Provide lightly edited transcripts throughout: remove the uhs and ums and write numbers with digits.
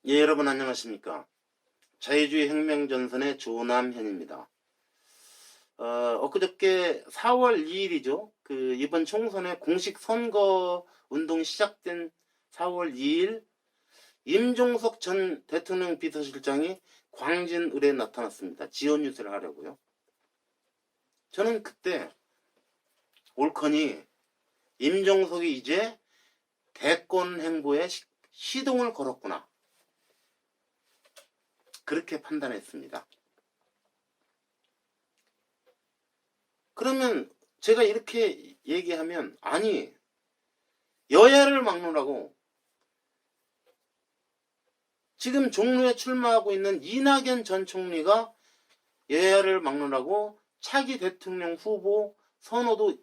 예, 여러분 안녕하십니까. 자유주의 혁명전선의 조남현입니다. 엊그저께 4월 2일이죠. 이번 총선의 공식 선거 운동이 시작된 4월 2일 임종석 전 대통령 비서실장이 광진을에 나타났습니다. 지원 유세를 하려고요. 저는 그때 옳거니 임종석이 이제 대권 행보에 시동을 걸었구나. 그렇게 판단했습니다. 그러면 제가 이렇게 얘기하면 아니 여야를 막론하고 지금 종로에 출마하고 있는 이낙연 전 총리가 여야를 막론하고 차기 대통령 후보 선호도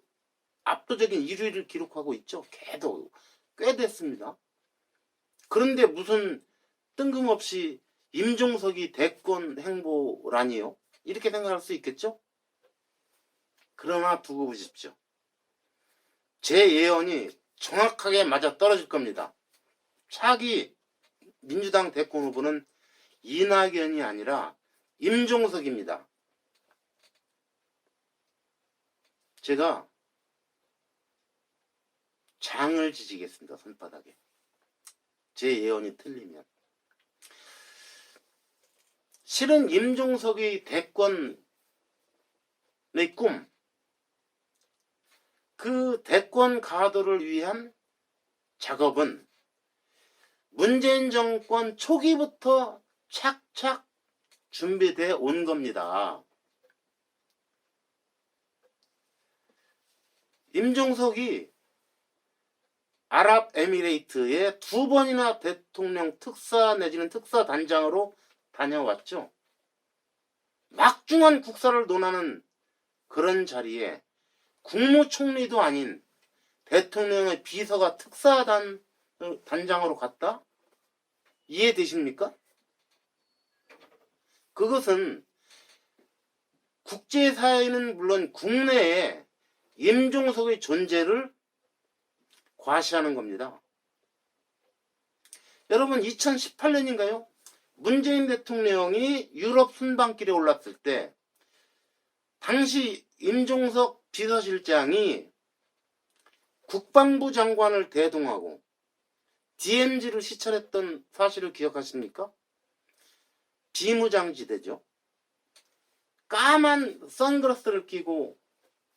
압도적인 1위를 기록하고 있죠. 꽤 됐습니다. 그런데 무슨 뜬금없이 임종석이 대권 행보라니요? 이렇게 생각할 수 있겠죠? 그러나 두고 보십시오. 제 예언이 정확하게 맞아 떨어질 겁니다. 차기 민주당 대권 후보는 이낙연이 아니라 임종석입니다. 제가 장을 지지겠습니다. 손바닥에. 제 예언이 틀리면. 실은 임종석의 대권의 꿈, 그 대권 가도를 위한 작업은 문재인 정권 초기부터 착착 준비되어 온 겁니다. 임종석이 아랍에미레이트에 2번이나 대통령 특사 내지는 특사단장으로 다녀왔죠. 막중한 국사를 논하는 그런 자리에 국무총리도 아닌 대통령의 비서가 특사단장으로 갔다? 이해되십니까? 그것은 국제사회는 물론 국내에 임종석의 존재를 과시하는 겁니다. 여러분 2018년인가요? 문재인 대통령이 유럽 순방길에 올랐을 때 당시 임종석 비서실장이 국방부 장관을 대동하고 DMZ를 시찰했던 사실을 기억하십니까? 비무장지대죠. 까만 선글라스를 끼고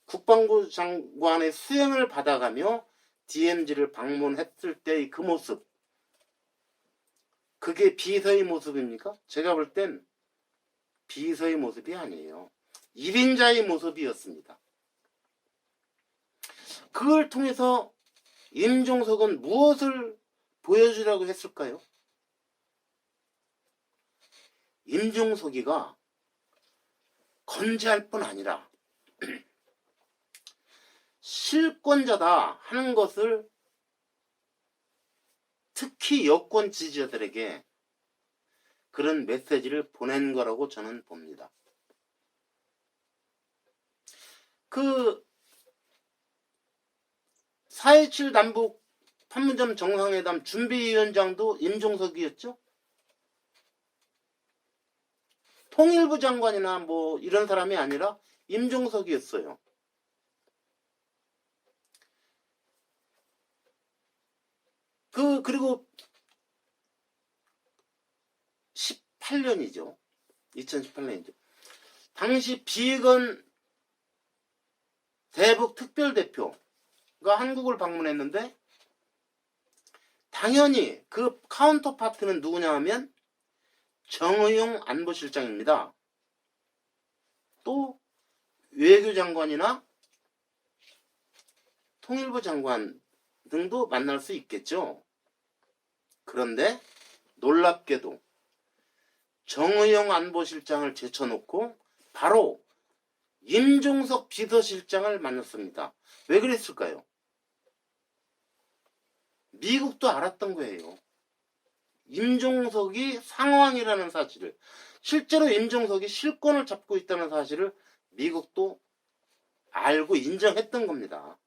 국방부 장관의 수행을 받아가며 DMZ를 방문했을 때의 그 모습, 그게 비서의 모습입니까? 제가 볼 땐 비서의 모습이 아니에요. 1인자의 모습이었습니다. 그걸 통해서 임종석은 무엇을 보여주려고 했을까요? 임종석이가 건재할 뿐 아니라 실권자다 하는 것을 특히 여권 지지자들에게 그런 메시지를 보낸 거라고 저는 봅니다. 4.27 남북 판문점 정상회담 준비위원장도 임종석이었죠? 통일부 장관이나 뭐 이런 사람이 아니라 임종석이었어요. 그리고 18년이죠. 2018년이죠. 당시 비건 대북 특별대표가 한국을 방문했는데 당연히 그 카운터파트는 누구냐 하면 정의용 안보실장입니다. 또 외교장관이나 통일부 장관 등도 만날 수 있겠죠. 그런데 놀랍게도 정의용 안보실장을 제쳐놓고 바로 임종석 비서실장을 만났습니다. 왜 그랬을까요? 미국도 알았던 거예요. 임종석이 상황이라는 사실을, 실제로 임종석이 실권을 잡고 있다는 사실을 미국도 알고 인정했던 겁니다.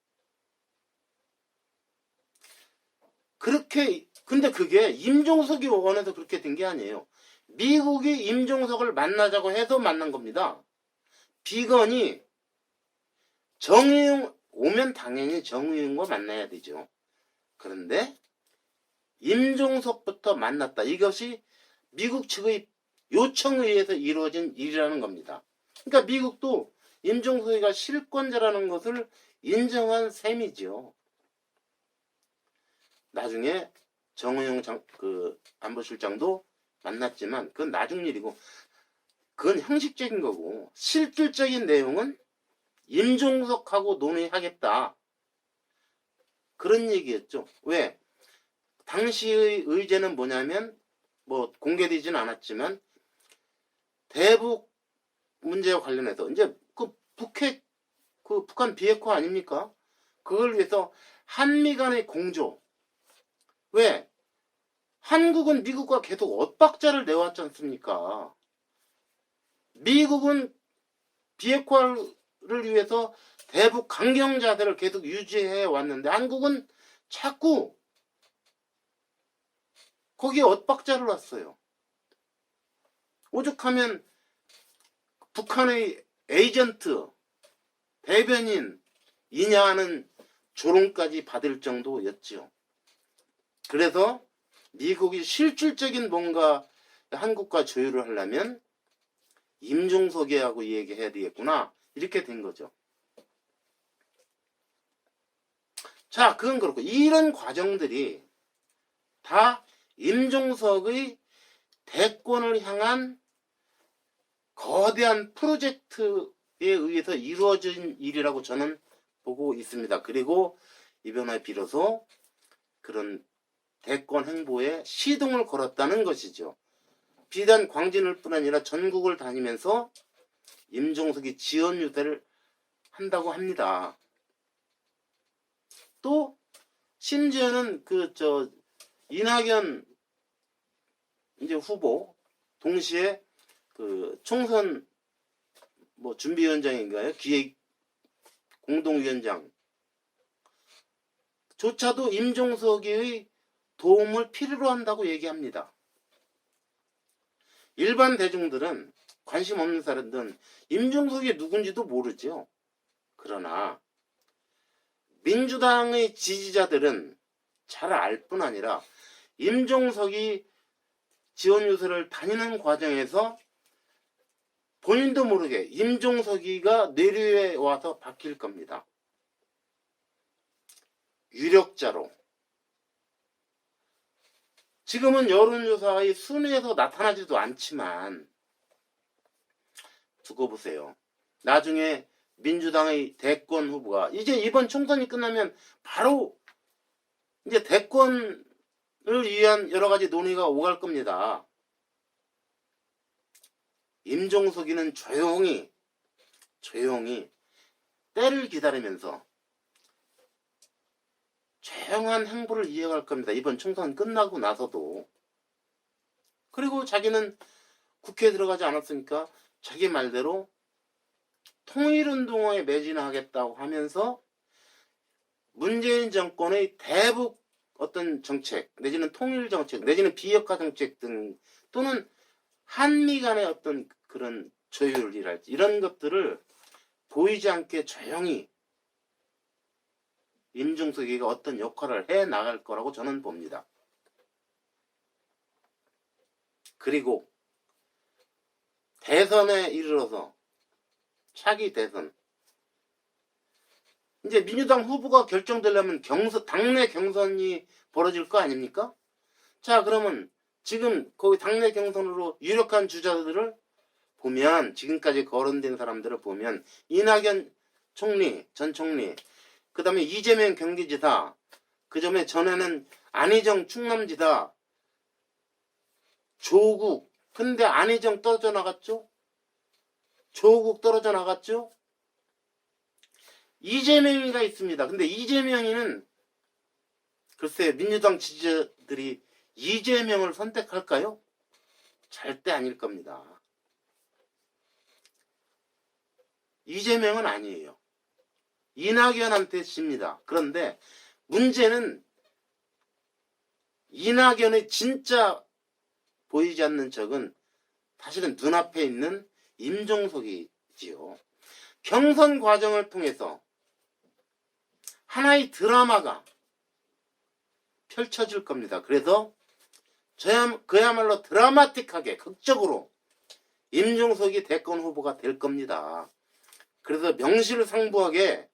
그렇게 근데 그게 임종석이 원해서 그렇게 된 게 아니에요. 미국이 임종석을 만나자고 해서 만난 겁니다. 비건이 정의용 오면 당연히 정의용과 만나야 되죠. 그런데 임종석부터 만났다. 이것이 미국 측의 요청에 의해서 이루어진 일이라는 겁니다. 그러니까 미국도 임종석이가 실권자라는 것을 인정한 셈이죠. 나중에 정의용 안보실장도 만났지만 그건 나중 일이고 그건 형식적인 거고 실질적인 내용은 임종석하고 논의하겠다. 그런 얘기였죠. 왜? 당시의 의제는 뭐냐면 뭐 공개되지는 않았지만 대북 문제와 관련해서 이제 그 북핵 그 북한 비핵화 아닙니까? 그걸 위해서 한미 간의 공조. 왜? 한국은 미국과 계속 엇박자를 내왔지 않습니까? 미국은 비핵화를 위해서 대북 강경 자세를 계속 유지해 왔는데 한국은 자꾸 거기에 엇박자를 놨어요. 오죽하면 북한의 에이전트, 대변인이냐 하는 조롱까지 받을 정도였지요. 그래서 미국이 실질적인 뭔가 한국과 조율을 하려면 임종석이하고 얘기해야 되겠구나. 이렇게 된 거죠. 자, 그건 그렇고 이런 과정들이 다 임종석의 대권을 향한 거대한 프로젝트에 의해서 이루어진 일이라고 저는 보고 있습니다. 그리고 이번에 비로소 그런 대권 행보에 시동을 걸었다는 것이죠. 비단 광진을 뿐 아니라 전국을 다니면서 임종석이 지원 유세를 한다고 합니다. 또 심지어는 이낙연 이제 후보 동시에 그 총선 뭐 준비위원장인가요? 기획 공동위원장 조차도 임종석의 도움을 필요로 한다고 얘기합니다. 일반 대중들은 관심 없는 사람들은 임종석이 누군지도 모르죠. 그러나 민주당의 지지자들은 잘 알 뿐 아니라 임종석이 지원 유세를 다니는 과정에서 본인도 모르게 임종석이가 내류에 와서 바뀔 겁니다. 유력자로. 지금은 여론조사의 순위에서 나타나지도 않지만 두고 보세요. 나중에 민주당의 대권 후보가 이제 이번 총선이 끝나면 바로 이제 대권을 위한 여러 가지 논의가 오갈 겁니다. 임종석이는 조용히 때를 기다리면서 조용한 행보를 이어갈 겁니다. 이번 총선 끝나고 나서도. 그리고 자기는 국회에 들어가지 않았으니까 자기 말대로 통일운동에 매진하겠다고 하면서 문재인 정권의 대북 어떤 정책 내지는 통일정책 내지는 비핵화 정책 등 또는 한미 간의 어떤 그런 조율이랄지 이런 것들을 보이지 않게 조용히 임종석이가 어떤 역할을 해 나갈 거라고 저는 봅니다. 그리고 대선에 이르러서 차기 대선 이제 민주당 후보가 결정되려면 당내 경선이 벌어질 거 아닙니까? 자, 그러면 지금 거기 당내 경선으로 유력한 주자들을 보면 지금까지 거론된 사람들을 보면 이낙연 총리, 전 총리, 그 다음에 이재명 경기지사, 그 전에 전에는 안희정 충남지사, 조국. 근데 안희정 떨어져 나갔죠? 조국 떨어져 나갔죠? 이재명이가 있습니다. 근데 이재명이는 글쎄 민주당 지지자들이 이재명을 선택할까요? 절대 아닐 겁니다. 이재명은 아니에요. 이낙연한테 집니다. 그런데 문제는 이낙연의 진짜 보이지 않는 적은 사실은 눈앞에 있는 임종석이지요. 경선 과정을 통해서 하나의 드라마가 펼쳐질 겁니다. 그래서 그야말로 드라마틱하게 극적으로 임종석이 대권 후보가 될 겁니다. 그래서 명실상부하게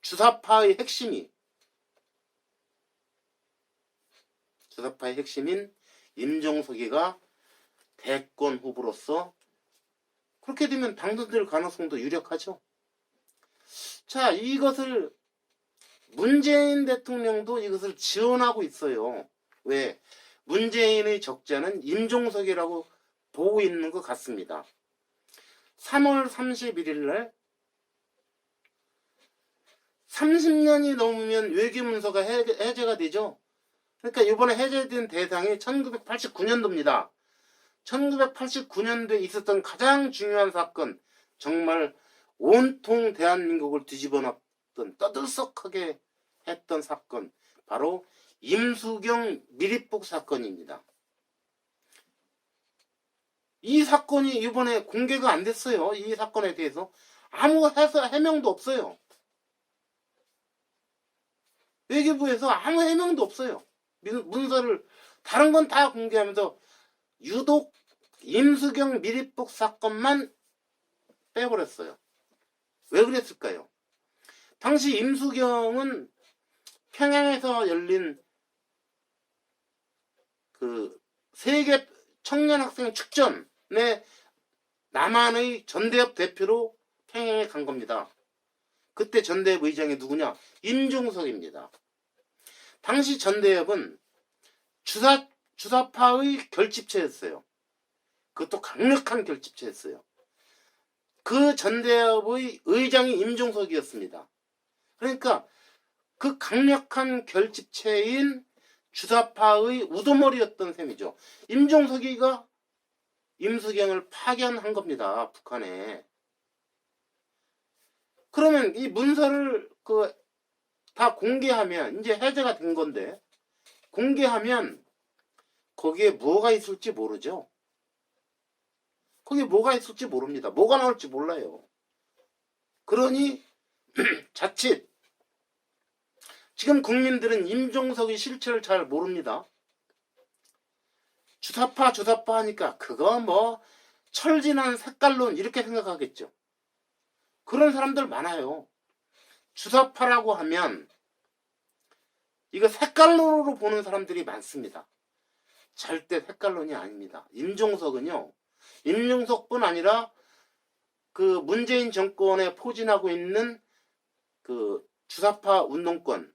주사파의 핵심인 임종석이가 대권 후보로서 그렇게 되면 당선될 가능성도 유력하죠. 자, 이것을 문재인 대통령도 이것을 지원하고 있어요. 왜? 문재인의 적자는 임종석이라고 보고 있는 것 같습니다. 3월 31일 날 30년이 넘으면 외교문서가 해제가 되죠. 그러니까 이번에 해제된 대상이 1989년도입니다. 1989년도에 있었던 가장 중요한 사건, 정말 온통 대한민국을 뒤집어 놨던 떠들썩하게 했던 사건, 바로 임수경 미리북 사건입니다. 이 사건이 이번에 공개가 안 됐어요. 이 사건에 대해서 아무 해명도 없어요. 외교부에서 아무 해명도 없어요. 문서를 다른 건 다 공개하면서 유독 임수경 미리북 사건만 빼버렸어요. 왜 그랬을까요? 당시 임수경은 평양에서 열린 그 세계 청년 학생 축전에 남한의 전대협 대표로 평양에 간 겁니다. 그때 전대협 의장이 누구냐? 임종석입니다. 당시 전대협은 주사파의 결집체였어요. 그것도 강력한 결집체였어요. 그 전대협의 의장이 임종석이었습니다. 그러니까 그 강력한 결집체인 주사파의 우두머리였던 셈이죠. 임종석이가 임수경을 파견한 겁니다. 북한에. 그러면 이 문서를 다 공개하면, 이제 해제가 된 건데 공개하면 거기에 뭐가 있을지 모르죠. 거기에 뭐가 있을지 모릅니다. 뭐가 나올지 몰라요. 그러니 자칫 지금 국민들은 임종석의 실체를 잘 모릅니다. 주사파 하니까 그거 뭐 철진한 색깔론 이렇게 생각하겠죠. 그런 사람들 많아요. 주사파라고 하면 이거 색깔론으로 보는 사람들이 많습니다. 절대 색깔론이 아닙니다. 임종석은요, 임종석뿐 아니라 그 문재인 정권에 포진하고 있는 그 주사파 운동권,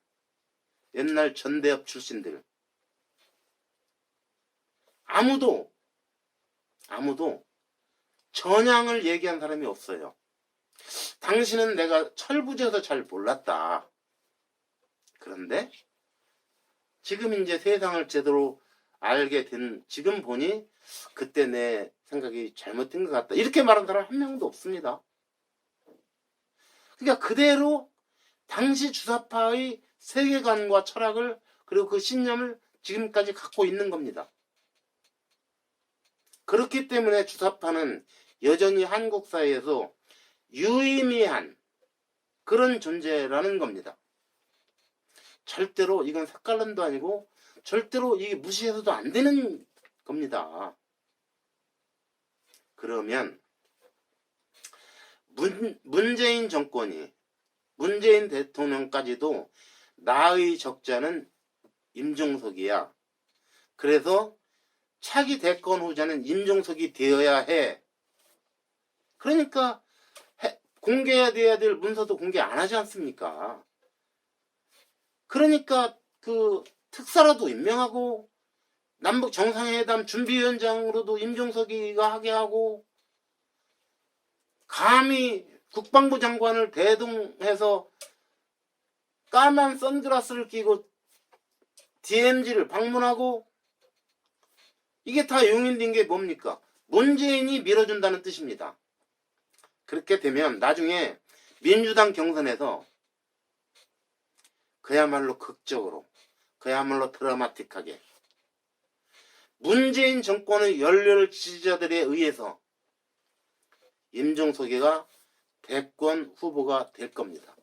옛날 전대협 출신들, 아무도 전향을 얘기한 사람이 없어요. 당신은 내가 철부지여서 잘 몰랐다. 그런데 지금 이제 세상을 제대로 알게 된, 지금 보니 그때 내 생각이 잘못된 것 같다. 이렇게 말한 사람 한 명도 없습니다. 그러니까 그대로 당시 주사파의 세계관과 철학을, 그리고 그 신념을 지금까지 갖고 있는 겁니다. 그렇기 때문에 주사파는 여전히 한국 사회에서 유의미한 그런 존재라는 겁니다. 절대로 이건 색깔론도 아니고 절대로 이게 무시해서도 안 되는 겁니다. 그러면 문재인 정권이, 문재인 대통령까지도 나의 적자는 임종석이야. 그래서 차기 대권 후자는 임종석이 되어야 해. 그러니까 공개해야 될 문서도 공개 안 하지 않습니까? 그러니까 그 특사라도 임명하고 남북 정상회담 준비위원장으로도 임종석이가 하게 하고, 감히 국방부 장관을 대동해서 까만 선글라스를 끼고 DMZ를 방문하고, 이게 다 용인된 게 뭡니까? 문재인이 밀어준다는 뜻입니다. 그렇게 되면 나중에 민주당 경선에서 그야말로 극적으로 그야말로 드라마틱하게 문재인 정권의 열렬 지지자들에 의해서 임종석이가 대권 후보가 될 겁니다.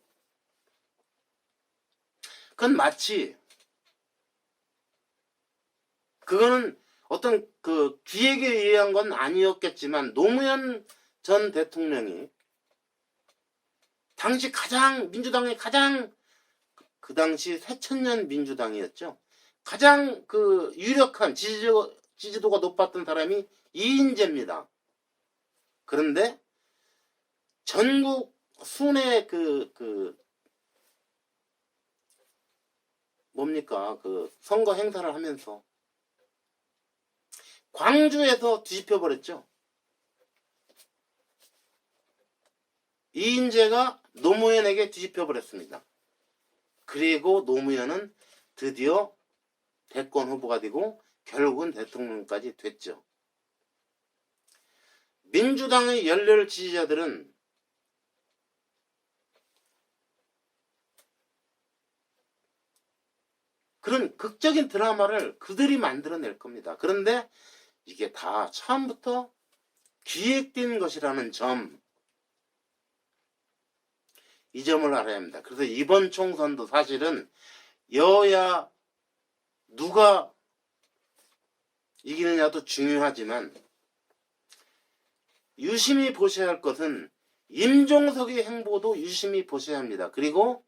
그건 마치 그거는 어떤 그 기획에 의한 건 아니었겠지만 노무현 전 대통령이 당시 민주당의 가장 그 당시 새천년 민주당이었죠. 가장 그 유력한 지지도가 높았던 사람이 이인재입니다. 그런데 전국 순회 선거 행사를 하면서 광주에서 뒤집혀 버렸죠. 이인재가 노무현에게 뒤집혀 버렸습니다. 그리고 노무현은 드디어 대권 후보가 되고 결국은 대통령까지 됐죠. 민주당의 열렬 지지자들은 그런 극적인 드라마를 그들이 만들어낼 겁니다. 그런데 이게 다 처음부터 기획된 것이라는 이 점을 알아야 합니다. 그래서 이번 총선도 사실은 여야 누가 이기느냐도 중요하지만 유심히 보셔야 할 것은 임종석의 행보도 유심히 보셔야 합니다. 그리고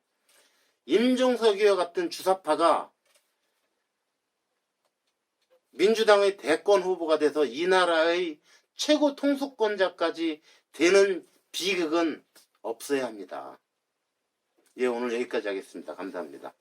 임종석이와 같은 주사파가 민주당의 대권 후보가 돼서 이 나라의 최고 통수권자까지 되는 비극은 없어야 합니다. 예, 오늘 여기까지 하겠습니다. 감사합니다.